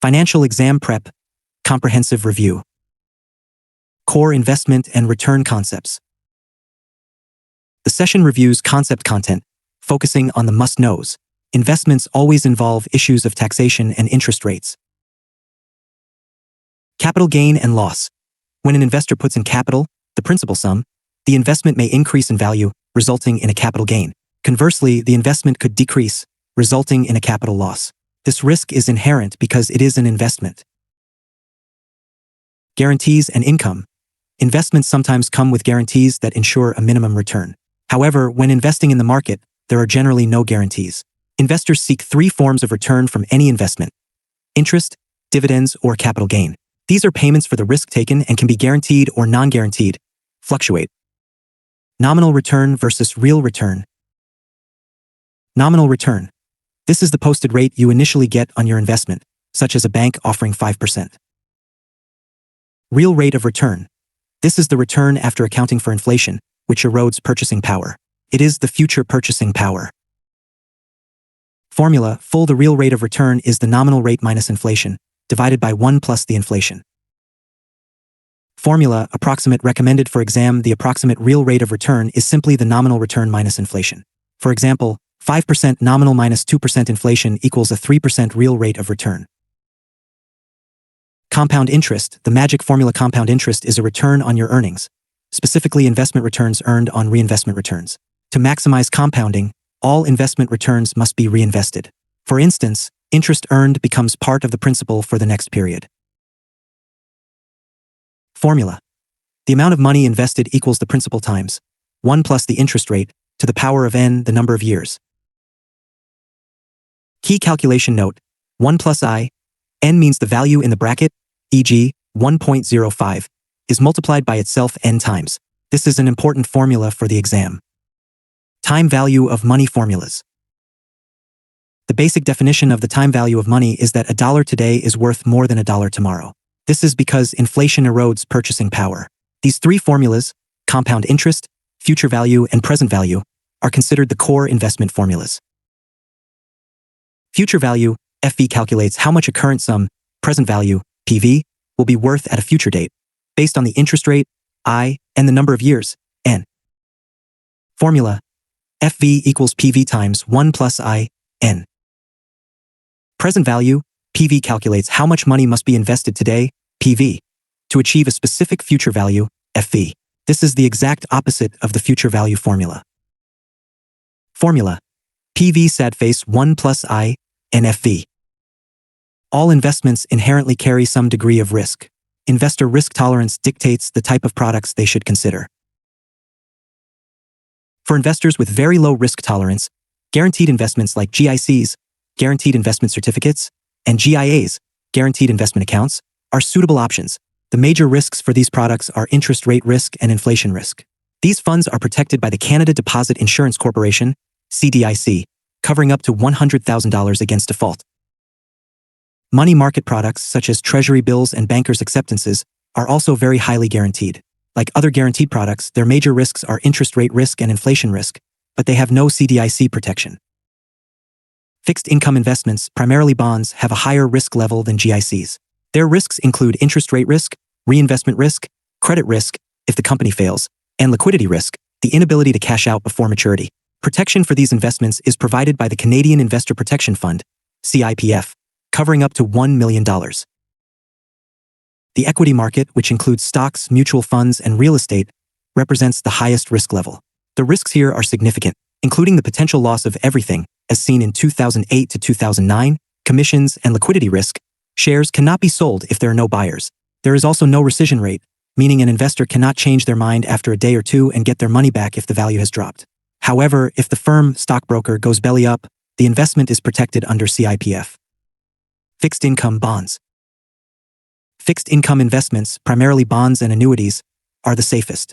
Financial exam prep, comprehensive review. Core investment and return concepts. The session reviews concept content, focusing on the must-knows. Investments always involve issues of taxation and interest rates. Capital gain and loss. When an investor puts in capital, the principal sum, the investment may increase in value, resulting in a capital gain. Conversely, the investment could decrease, resulting in a capital loss. This risk is inherent because it is an investment. Guarantees and income. Investments sometimes come with guarantees that ensure a minimum return. However, when investing in the market, there are generally no guarantees. Investors seek three forms of return from any investment: interest, dividends, or capital gain. These are payments for the risk taken and can be guaranteed or non-guaranteed, fluctuate. Nominal return versus real return. Nominal return. This is the posted rate you initially get on your investment, such as a bank offering 5%. Real rate of return. This is the return after accounting for inflation, which erodes purchasing power. It is the future purchasing power. Formula: the real rate of return is the nominal rate minus inflation, divided by 1 plus the inflation. Formula: approximate recommended for exam. The approximate real rate of return is simply the nominal return minus inflation. For example, 5% nominal minus 2% inflation equals a 3% real rate of return. Compound interest. The magic formula: compound interest is a return on your earnings, specifically investment returns earned on reinvestment returns. To maximize compounding, all investment returns must be reinvested. For instance, interest earned becomes part of the principal for the next period. Formula: the amount of money invested equals the principal times 1 plus the interest rate to the power of n, the number of years. Key calculation note: 1 plus I, n means the value in the bracket, e.g., 1.05, is multiplied by itself n times. This is an important formula for the exam. Time value of money formulas. The basic definition of the time value of money is that $1 today is worth more than $1 tomorrow. This is because inflation erodes purchasing power. These three formulas, compound interest, future value, and present value, are considered the core investment formulas. Future value, FV, calculates how much a current sum, present value, PV, will be worth at a future date, based on the interest rate, I, and the number of years, N. Formula: FV equals PV times 1 plus I, N. Present value, PV, calculates how much money must be invested today, PV, to achieve a specific future value, FV. This is the exact opposite of the future value formula. Formula: PV sad face 1 plus I, N FV. All investments inherently carry some degree of risk. Investor risk tolerance dictates the type of products they should consider. For investors with very low risk tolerance, guaranteed investments like GICs, guaranteed investment certificates, and GIAs, guaranteed investment accounts, are suitable options. The major risks for these products are interest rate risk and inflation risk. These funds are protected by the Canada Deposit Insurance Corporation, CDIC, covering up to $100,000 against default. Money market products such as treasury bills and bankers' acceptances are also very highly guaranteed. Like other guaranteed products, their major risks are interest rate risk and inflation risk, but they have no CDIC protection. Fixed income investments, primarily bonds, have a higher risk level than GICs. Their risks include interest rate risk, reinvestment risk, credit risk, if the company fails, and liquidity risk, the inability to cash out before maturity. Protection for these investments is provided by the Canadian Investor Protection Fund, CIPF, covering up to $1 million. The equity market, which includes stocks, mutual funds, and real estate, represents the highest risk level. The risks here are significant, including the potential loss of everything, as seen in 2008 to 2009, commissions and liquidity risk. Shares cannot be sold if there are no buyers. There is also no rescission rate, meaning an investor cannot change their mind after a day or two and get their money back if the value has dropped. However, if the firm, stockbroker, goes belly up, the investment is protected under CIPF. Fixed income bonds. Fixed income investments, primarily bonds and annuities, are the safest.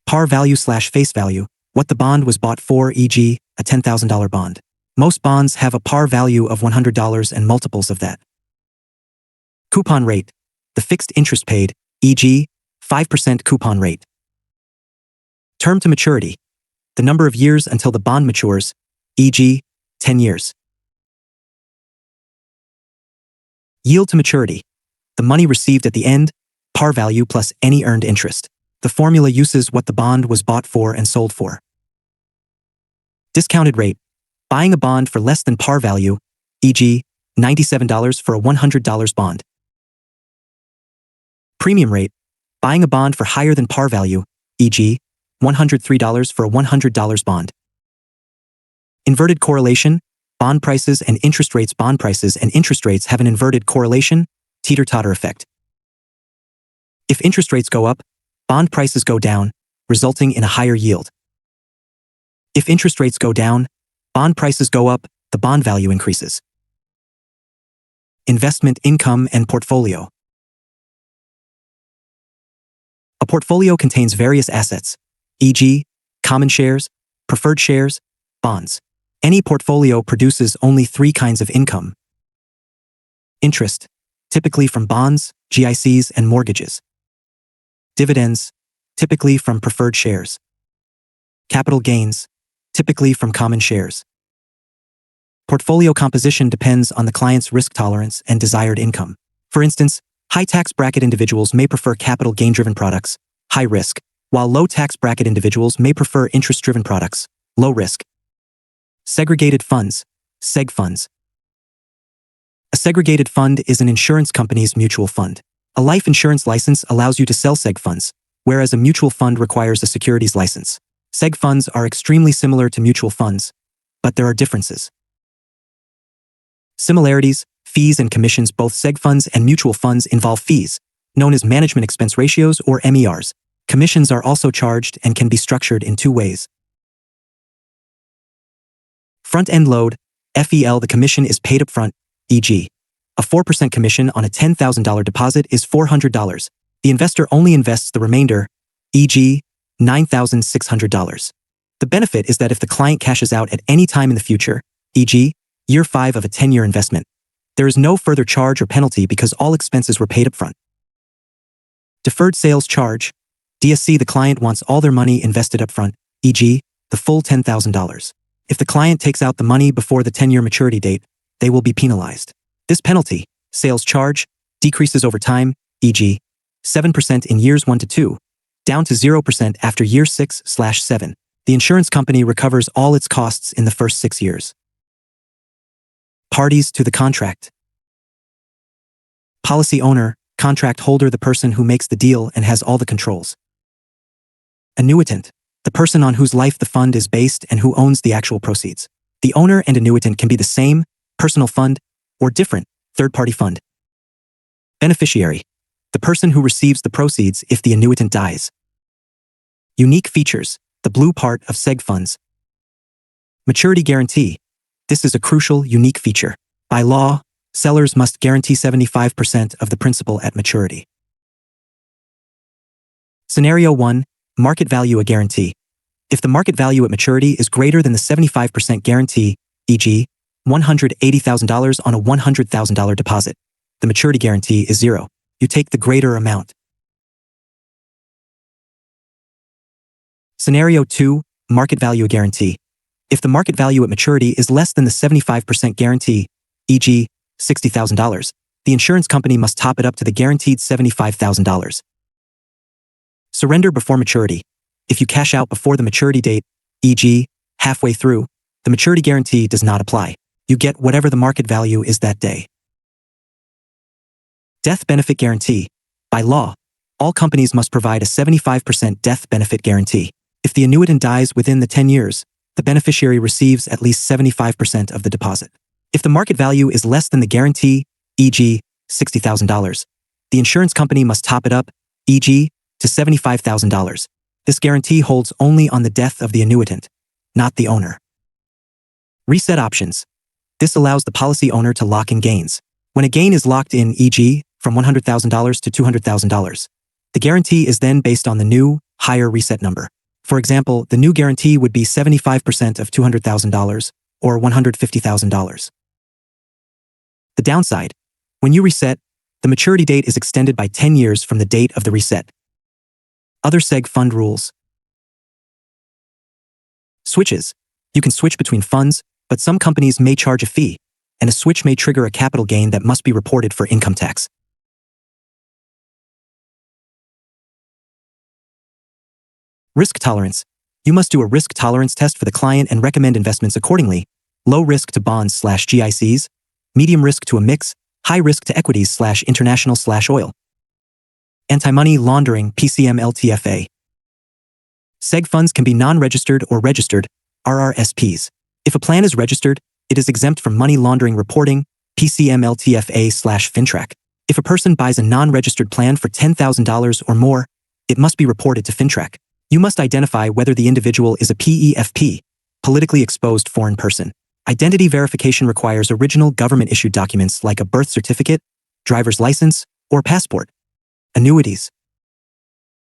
Par value/face value, what the bond was bought for, e.g., a $10,000 bond. Most bonds have a par value of $100 and multiples of that. Coupon rate, the fixed interest paid, e.g., 5% coupon rate. Term to maturity, the number of years until the bond matures, e.g., 10 years. Yield to maturity. The money received at the end, par value plus any earned interest. The formula uses what the bond was bought for and sold for. Discounted rate. Buying a bond for less than par value, e.g., $97 for a $100 bond. Premium rate. Buying a bond for higher than par value, e.g., $103 for a $100 bond. Inverted correlation. Bond prices and interest rates. Bond prices and interest rates have an inverted correlation, teeter-totter effect. If interest rates go up, bond prices go down, resulting in a higher yield. If interest rates go down, bond prices go up, the bond value increases. Investment income and portfolio. A portfolio contains various assets, e.g., common shares, preferred shares, bonds. Any portfolio produces only three kinds of income. Interest, typically from bonds, GICs, and mortgages. Dividends, typically from preferred shares. Capital gains, typically from common shares. Portfolio composition depends on the client's risk tolerance and desired income. For instance, high tax bracket individuals may prefer capital gain-driven products, high risk, while low tax bracket individuals may prefer interest-driven products, low risk. Segregated funds, seg funds. A segregated fund is an insurance company's mutual fund. A life insurance license allows you to sell seg funds, whereas a mutual fund requires a securities license. Seg funds are extremely similar to mutual funds, but there are differences. Similarities, fees and commissions. Both seg funds and mutual funds involve fees, known as management expense ratios or MERs. Commissions are also charged and can be structured in two ways. Front-end load, FEL. The commission is paid up front, e.g., a 4% commission on a $10,000 deposit is $400. The investor only invests the remainder, e.g., $9,600. The benefit is that if the client cashes out at any time in the future, e.g., year 5 of a 10-year investment, there is no further charge or penalty because all expenses were paid up front. Deferred sales charge, DSC. The client wants all their money invested up front, e.g., the full $10,000. If the client takes out the money before the 10-year maturity date, they will be penalized. This penalty, sales charge, decreases over time, e.g., 7% in years 1 to 2, down to 0% after year 6/7. The insurance company recovers all its costs in the first 6 years. Parties to the contract. Policy owner, contract holder. The person who makes the deal and has all the controls. Annuitant, the person on whose life the fund is based and who owns the actual proceeds. The owner and annuitant can be the same, personal fund, or different, third-party fund. Beneficiary, the person who receives the proceeds if the annuitant dies. Unique features, the blue part of seg funds. Maturity guarantee. This is a crucial, unique feature. By law, sellers must guarantee 75% of the principal at maturity. Scenario 1, market value. A guarantee. If the market value at maturity is greater than the 75% guarantee, e.g., $180,000 on a $100,000 deposit, the maturity guarantee is 0. You take the greater amount. Scenario 2, market value. A guarantee. If the market value at maturity is less than the 75% guarantee, e.g., $60,000, the insurance company must top it up to the guaranteed $75,000. Surrender before maturity. If you cash out before the maturity date, e.g., halfway through, the maturity guarantee does not apply. You get whatever the market value is that day. Death benefit guarantee. By law, all companies must provide a 75% death benefit guarantee. If the annuitant dies within the 10 years, the beneficiary receives at least 75% of the deposit. If the market value is less than the guarantee, e.g., $60,000, the insurance company must top it up, e.g., to $75,000. This guarantee holds only on the death of the annuitant, not the owner. Reset options. This allows the policy owner to lock in gains. When a gain is locked in, e.g., from $100,000 to $200,000, the guarantee is then based on the new, higher reset number. For example, the new guarantee would be 75% of $200,000 or $150,000. The downside: when you reset, the maturity date is extended by 10 years from the date of the reset. Other seg fund rules. Switches. You can switch between funds, but some companies may charge a fee. and a switch may trigger a capital gain that must be reported for income tax. Risk tolerance. You must do a risk tolerance test for the client and recommend investments accordingly. Low risk to bonds/GICs, medium risk to a mix, high risk to equities/international/oil. Anti-money laundering PCM-LTFA. Seg funds can be non-registered or registered, RRSPs. If a plan is registered, it is exempt from money laundering reporting, PCM-LTFA/FinTrack. If a person buys a non-registered plan for $10,000 or more, it must be reported to FinTrack. You must identify whether the individual is a PEFP, politically exposed foreign person. Identity verification requires original government-issued documents like a birth certificate, driver's license, or passport. Annuities.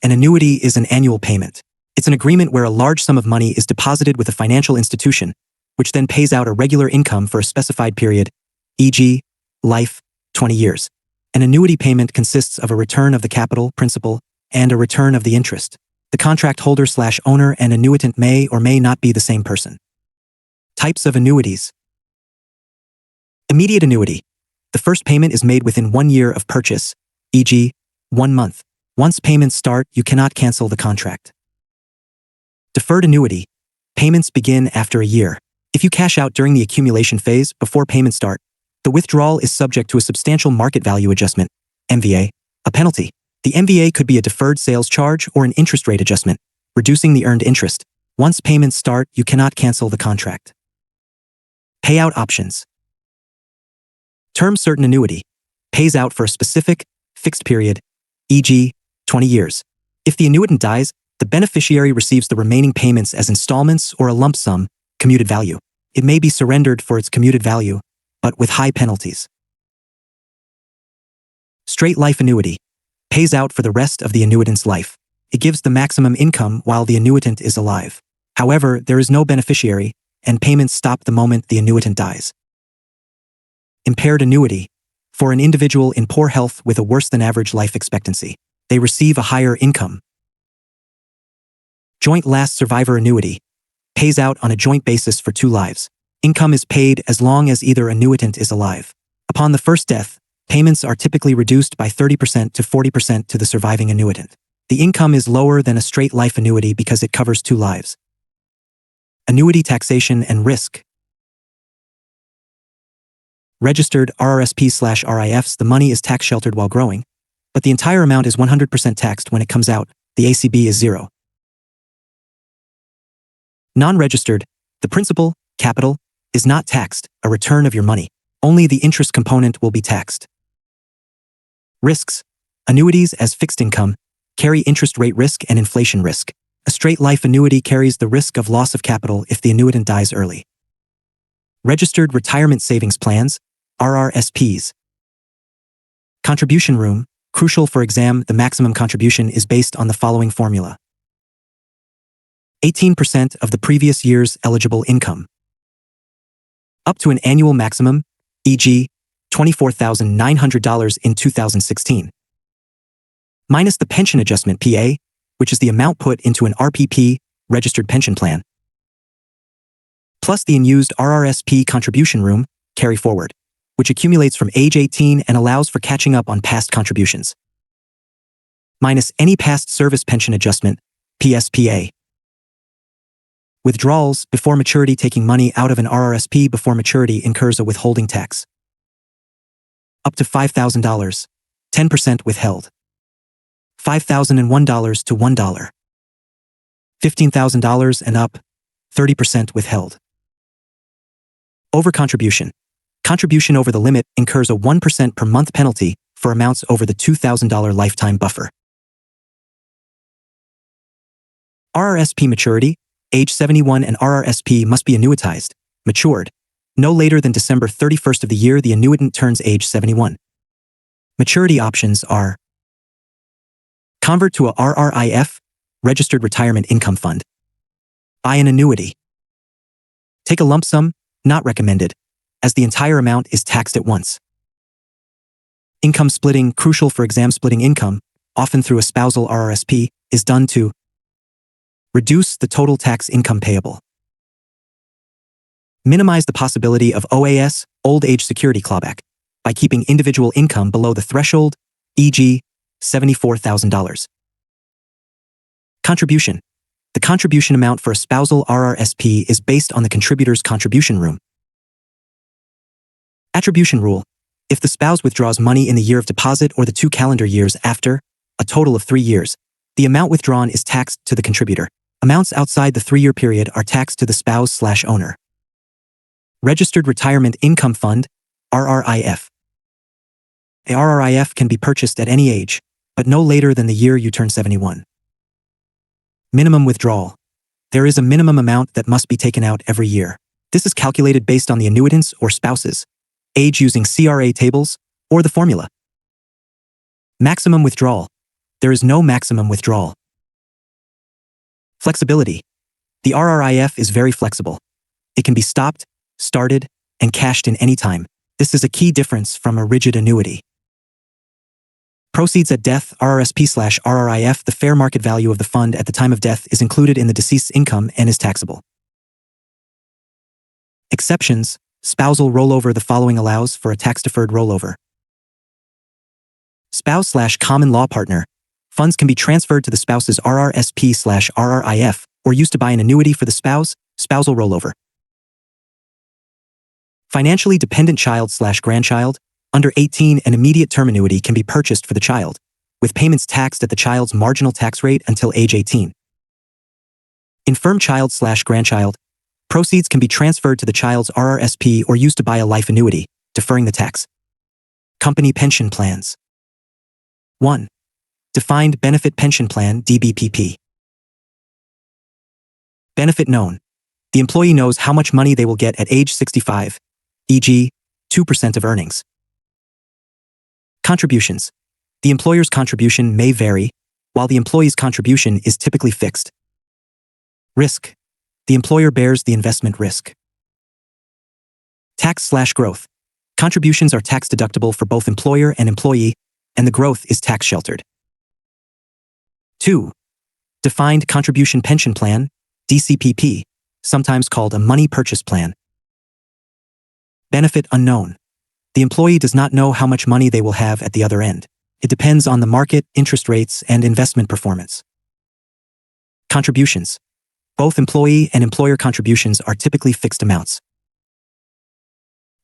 An annuity is an annual payment. It's an agreement where a large sum of money is deposited with a financial institution, which then pays out a regular income for a specified period, e.g., life, 20 years. An annuity payment consists of a return of the capital, principal, and a return of the interest. The contract holder/owner and annuitant may or may not be the same person. Types of annuities. Immediate annuity. The first payment is made within 1 year of purchase, e.g., 1 month. Once payments start, you cannot cancel the contract. Deferred annuity. Payments begin after a year. If you cash out during the accumulation phase before payments start, the withdrawal is subject to a substantial market value adjustment, MVA, a penalty. The MVA could be a deferred sales charge or an interest rate adjustment, reducing the earned interest. Once payments start, you cannot cancel the contract. Payout options. Term certain annuity. Pays out for a specific, fixed period, e.g., 20 years. If the annuitant dies, the beneficiary receives the remaining payments as installments or a lump sum, commuted value. It may be surrendered for its commuted value, but with high penalties. Straight life annuity. Pays out for the rest of the annuitant's life. It gives the maximum income while the annuitant is alive. However, there is no beneficiary, and payments stop the moment the annuitant dies. Impaired annuity. For an individual in poor health with a worse than average life expectancy, they receive a higher income. Joint last survivor annuity. Pays out on a joint basis for 2 lives. Income is paid as long as either annuitant is alive. Upon the first death, payments are typically reduced by 30% to 40% to the surviving annuitant. The income is lower than a straight life annuity because it covers 2 lives. Annuity taxation and risk. Registered RRSP/RIFs, the money is tax sheltered while growing, but the entire amount is 100% taxed when it comes out. The ACB is 0. Non-registered, the principal, capital, is not taxed, a return of your money. Only the interest component will be taxed. Risks. Annuities as fixed income carry interest rate risk and inflation risk. A straight life annuity carries the risk of loss of capital if the annuitant dies early. Registered retirement savings plans, RRSPs. Contribution room, crucial for exam, the maximum contribution is based on the following formula. 18% of the previous year's eligible income. Up to an annual maximum, e.g., $24,900 in 2016. Minus the pension adjustment PA, which is the amount put into an RPP, registered pension plan. Plus the unused RRSP contribution room, carry forward, which accumulates from age 18 and allows for catching up on past contributions. Minus any past service pension adjustment, PSPA. Withdrawals before maturity. Taking money out of an RRSP before maturity incurs a withholding tax. Up to $5,000, 10% withheld. $5,001 to $1. $15,000 and up, 30% withheld. Overcontribution. Contribution over the limit incurs a 1% per month penalty for amounts over the $2,000 lifetime buffer. RRSP maturity. Age 71 and RRSP must be annuitized, matured, no later than December 31st of the year the annuitant turns age 71. Maturity options are: convert to a RRIF, Registered Retirement Income Fund. Buy an annuity. Take a lump sum, not recommended, as the entire amount is taxed at once. Income splitting, crucial for exam. Splitting income, often through a spousal RRSP, is done to reduce the total tax income payable. Minimize the possibility of OAS, old age security clawback, by keeping individual income below the threshold, e.g., $74,000. Contribution. The contribution amount for a spousal RRSP is based on the contributor's contribution room. Attribution rule. If the spouse withdraws money in the year of deposit or the 2 calendar years after, a total of 3 years, the amount withdrawn is taxed to the contributor. Amounts outside the 3-year period are taxed to the spouse/owner. Registered Retirement Income Fund, RRIF. A RRIF can be purchased at any age, but no later than the year you turn 71. Minimum withdrawal. There is a minimum amount that must be taken out every year. This is calculated based on the annuitant's or spouse's age using CRA tables or the formula. Maximum withdrawal. There is no maximum withdrawal. Flexibility. The RRIF is very flexible. It can be stopped, started, and cashed in any time. This is a key difference from a rigid annuity. Proceeds at death, RRSP/RRIF. The fair market value of the fund at the time of death is included in the deceased's income and is taxable. Exceptions. Spousal rollover. The following allows for a tax-deferred rollover. Spouse/common law partner. Funds can be transferred to the spouse's RRSP/RRIF or used to buy an annuity for the spouse, spousal rollover. Financially dependent child/grandchild. Under 18, an immediate term annuity can be purchased for the child, with payments taxed at the child's marginal tax rate until age 18. Infirm child/grandchild. Proceeds can be transferred to the child's RRSP or used to buy a life annuity, deferring the tax. Company pension plans. 1. Defined Benefit Pension Plan, DBPP. Benefit known. The employee knows how much money they will get at age 65, e.g., 2% of earnings. Contributions. The employer's contribution may vary, while the employee's contribution is typically fixed. Risk. The employer bears the investment risk. Tax/growth. Contributions are tax deductible for both employer and employee, and the growth is tax sheltered. 2. Defined Contribution Pension Plan, DCPP, sometimes called a money purchase plan. Benefit unknown. The employee does not know how much money they will have at the other end. It depends on the market, interest rates, and investment performance. Contributions. Both employee and employer contributions are typically fixed amounts.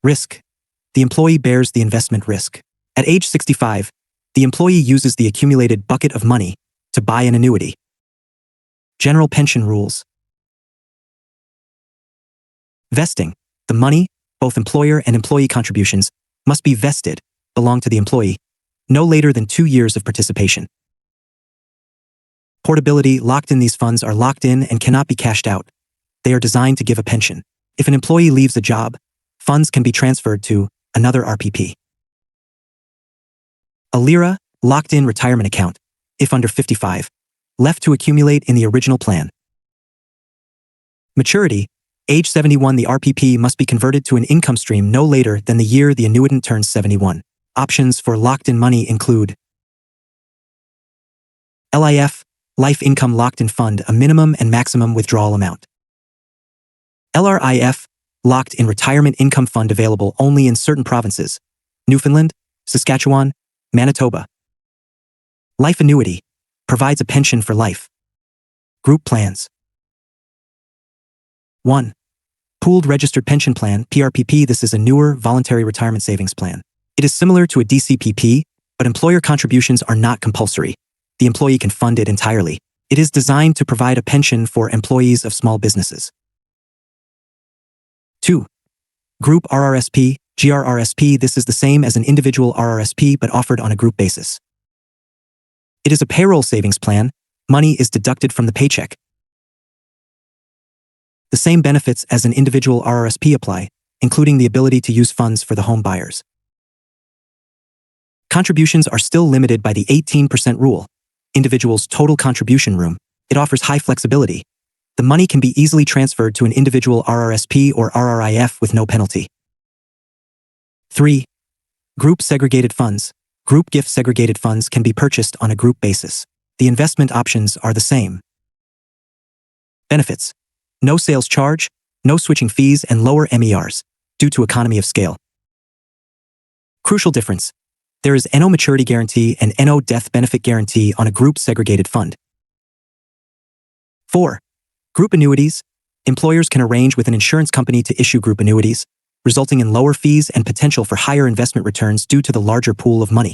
Risk. The employee bears the investment risk. At age 65, the employee uses the accumulated bucket of money to buy an annuity. General pension rules. Vesting. The money, both employer and employee contributions, must be vested, belong to the employee, no later than 2 years of participation. Portability. Locked in. These funds are locked in and cannot be cashed out. They are designed to give a pension. If an employee leaves a job, funds can be transferred to another RPP. A LIRA, locked-in retirement account, if under 55, left to accumulate in the original plan. Maturity. Age 71. The RPP must be converted to an income stream no later than the year the annuitant turns 71. Options for locked-in money include LIF, Life Income Locked-in Fund, a minimum and maximum withdrawal amount. LRIF, Locked-in Retirement Income Fund, available only in certain provinces, Newfoundland, Saskatchewan, Manitoba. Life Annuity, provides a pension for life. Group plans. 1. Pooled Registered Pension Plan, PRPP. This is a newer voluntary retirement savings plan. It is similar to a DCPP, but employer contributions are not compulsory. The employee can fund it entirely. It is designed to provide a pension for employees of small businesses. 2. Group RRSP, GRRSP. This is the same as an individual RRSP but offered on a group basis. It is a payroll savings plan. Money is deducted from the paycheck. The same benefits as an individual RRSP apply, including the ability to use funds for the home buyers. Contributions are still limited by the 18% rule. Individual's total contribution room. It offers high flexibility. The money can be easily transferred to an individual RRSP or RRIF with no penalty. 3. Group Segregated Funds. Group gift segregated funds can be purchased on a group basis. The investment options are the same. Benefits. No sales charge, no switching fees and lower MERs, due to economy of scale. Crucial difference. There is NO maturity guarantee and NO death benefit guarantee on a group segregated fund. 4. Group annuities. Employers can arrange with an insurance company to issue group annuities, resulting in lower fees and potential for higher investment returns due to the larger pool of money.